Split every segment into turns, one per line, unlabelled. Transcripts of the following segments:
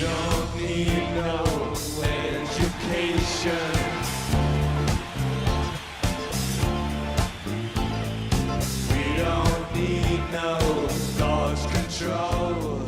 don't need no education. We don't need no thought control.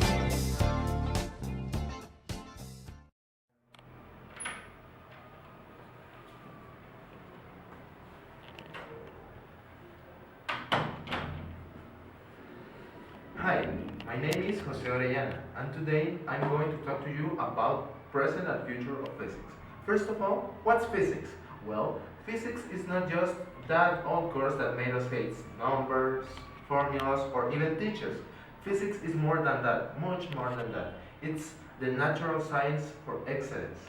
Hi, my name is José Orellana, and today I'm going to talk to you about present and future of physics. First of all, what's physics? Well, physics is not just that old course that made us hate numbers, formulas, or even teachers. Physics is more than that, much more than that. It's the natural science for excellence.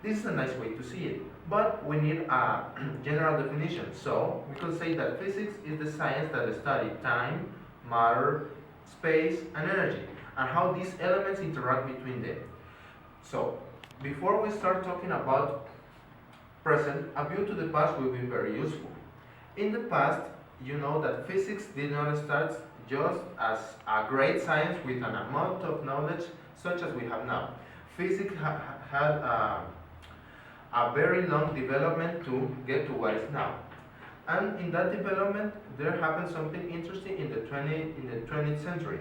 This is a nice way to see it, but we need a general definition. So, we could say that physics is the science that studies time, matter, space, and energy, and how these elements interact between them. So, before we start talking about present, a view to the past will be very useful. In the past, you know that physics did not start just as a great science with an amount of knowledge such as we have now. Physics had a very long development to get to what is now. And in that development, there happened something interesting in the 20th century.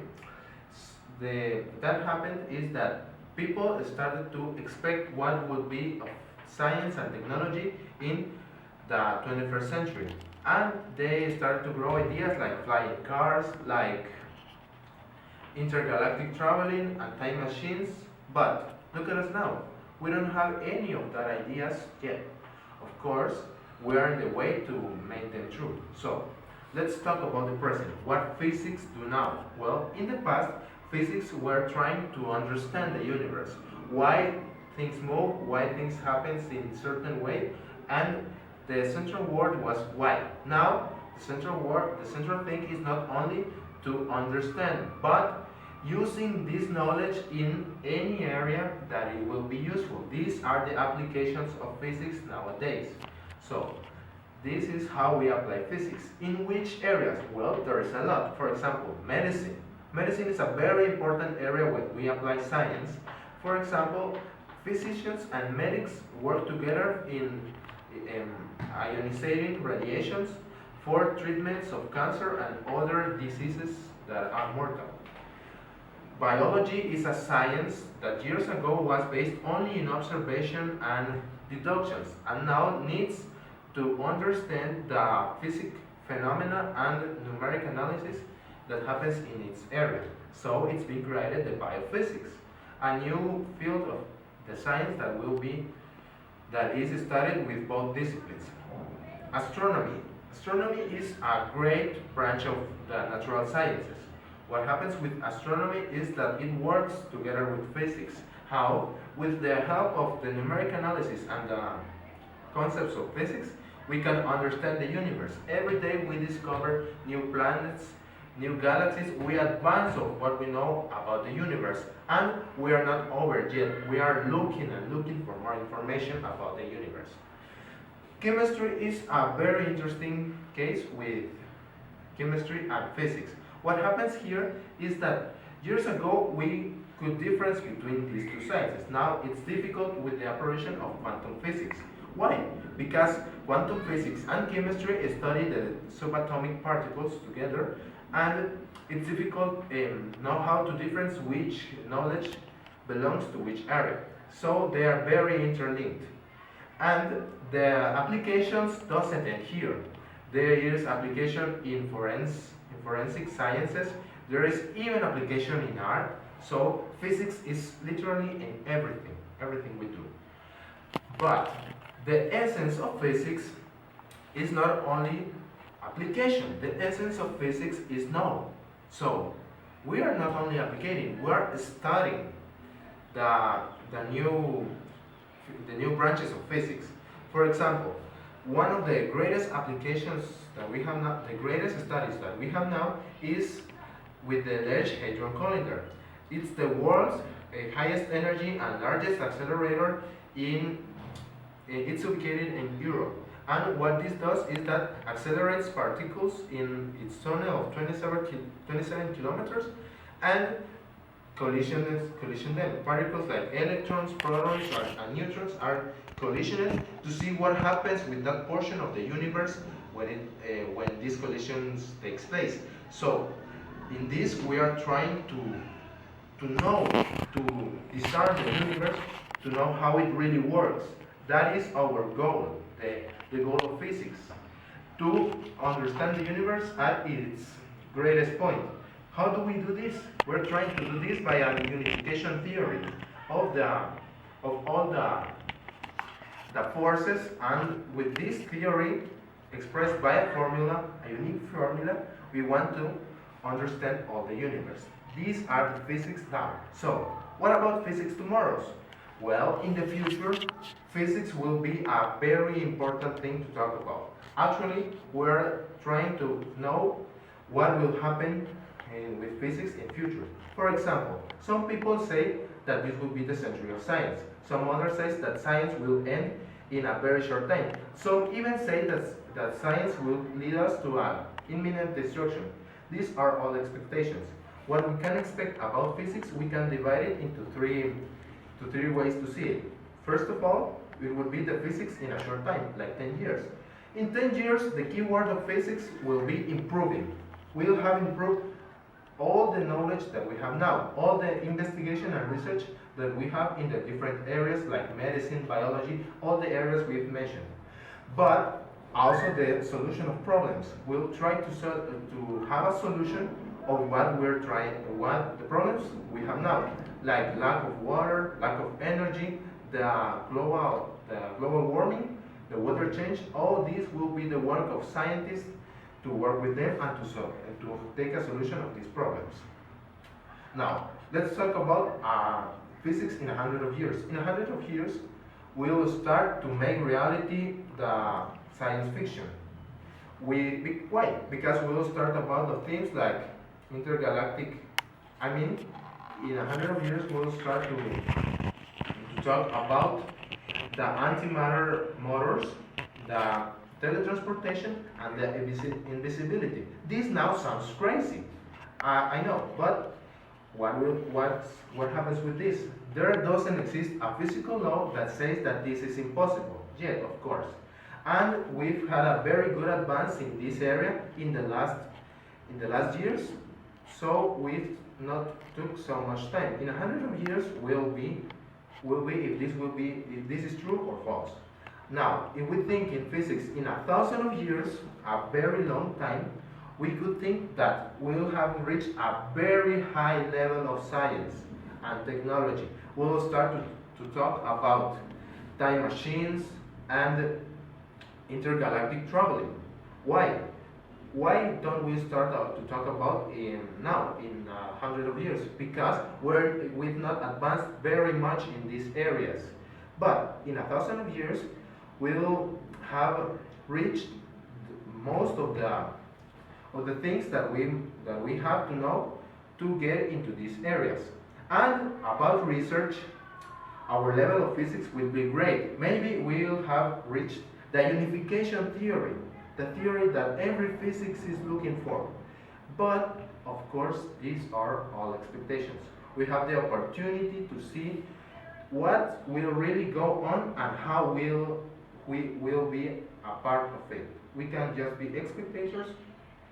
That happened is that people started to expect what would be of science and technology in the 21st century. And they started to grow ideas like flying cars, like intergalactic traveling and time machines. But look at us now. We don't have any of that ideas yet. Of course, we are in the way to make them true. So, let's talk about the present. What physics do now? Well, in the past, physics were trying to understand the universe. Why things move, why things happen in a certain way, and the central word was why. Now, the central thing is not only to understand, but using this knowledge in any area that it will be useful. These are the applications of physics nowadays. So, this is how we apply physics. In which areas? Well, there is a lot. For example, medicine. Medicine is a very important area where we apply science. For example, physicians and medics work together in ionizing radiations for treatments of cancer and other diseases that are mortal. Biology is a science that years ago was based only in observation and deductions, and now needs to understand the physical phenomena and numeric analysis that happens in its area. So it's been created the biophysics, a new field of the science that is studied with both disciplines. Astronomy. Astronomy is a great branch of the natural sciences. What happens with astronomy is that it works together with physics. How? With the help of the numeric analysis and the concepts of physics, we can understand the universe. Every day we discover new planets, new galaxies. We advance of what we know about the universe. And we are not over yet. We are looking for more information about the universe. Chemistry is a very interesting case with chemistry and physics. What happens here is that years ago we could difference between these two sciences. Now it's difficult with the apparition of quantum physics. Why? Because quantum physics and chemistry study the subatomic particles together, and it's difficult know how to difference which knowledge belongs to which area. So they are very interlinked. And the applications doesn't end here. There is application in forensic sciences. There is even application in art. So physics is literally in everything we do. But the essence of physics is not only application. The essence of physics is know. So we are not only applicating, we are studying the new branches of physics. For example, one of the greatest applications that we have now, the greatest studies that we have now, is with the Large Hadron Collider. It's the world's highest energy and largest accelerator it's located in Europe. And what this does is that accelerates particles in its tunnel of 27 kilometers, and collision them. Particles like electrons, protons, and neutrons are collisioning to see what happens with that portion of the universe when these collisions takes place. So in this we are trying to know, to discern the universe, to know how it really works. That is our goal, the goal of physics, to understand the universe at its greatest point. How do we do this? We're trying to do this by a unification theory of all the forces, and with this theory expressed by a formula, a unique formula, we want to understand all the universe. These are the physics now. So, what about physics tomorrow? Well, in the future, physics will be a very important thing to talk about. Actually, we're trying to know what will happen with physics in future. For example, some people say that this will be the century of science. Some others say that science will end in a very short time. Some even say that science will lead us to an imminent destruction. These are all expectations. What we can expect about physics, we can divide it into three ways to see it. First of all, it would be the physics in a short time, like 10 years. In 10 years, the key word of physics will be improving. We'll have improved all the knowledge that we have now, all the investigation and research that we have in the different areas like medicine, biology, all the areas we've mentioned. But also the solution of problems. We'll try to have a solution of what the problems we have now, like lack of water, lack of energy, the global warming, the weather change. All these will be the work of scientists to work with them and to solve and to take a solution of these problems. Now, let's talk about physics in 100 years. In 100 years, we will start to make reality the science fiction. Why? Because we will start about the things like intergalactic. In 100 years, we will start to talk about the antimatter motors, the teletransportation, and the invisibility. This now sounds crazy. I know, but what happens with this? There doesn't exist a physical law that says that this is impossible yet, of course. And we've had a very good advance in this area in the last years, so we've not took so much time. In 100 years, will be if this is true or false. Now, if we think in physics in 1,000 years, a very long time, we could think that we'll have reached a very high level of science and technology. We'll start to talk about time machines and intergalactic traveling. Why? Why don't we start to talk about now in 100 years? Because we've not advanced very much in these areas. But in 1,000 years, we'll have reached most of the things that we have to know to get into these areas. And about research, our level of physics will be great. Maybe we'll have reached the unification theory, the theory that every physics is looking for. But of course, these are all expectations. We have the opportunity to see what will really go on and how we will be a part of it. We can just be spectators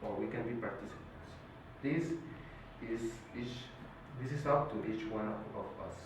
or we can be participants. This is up to each one of us.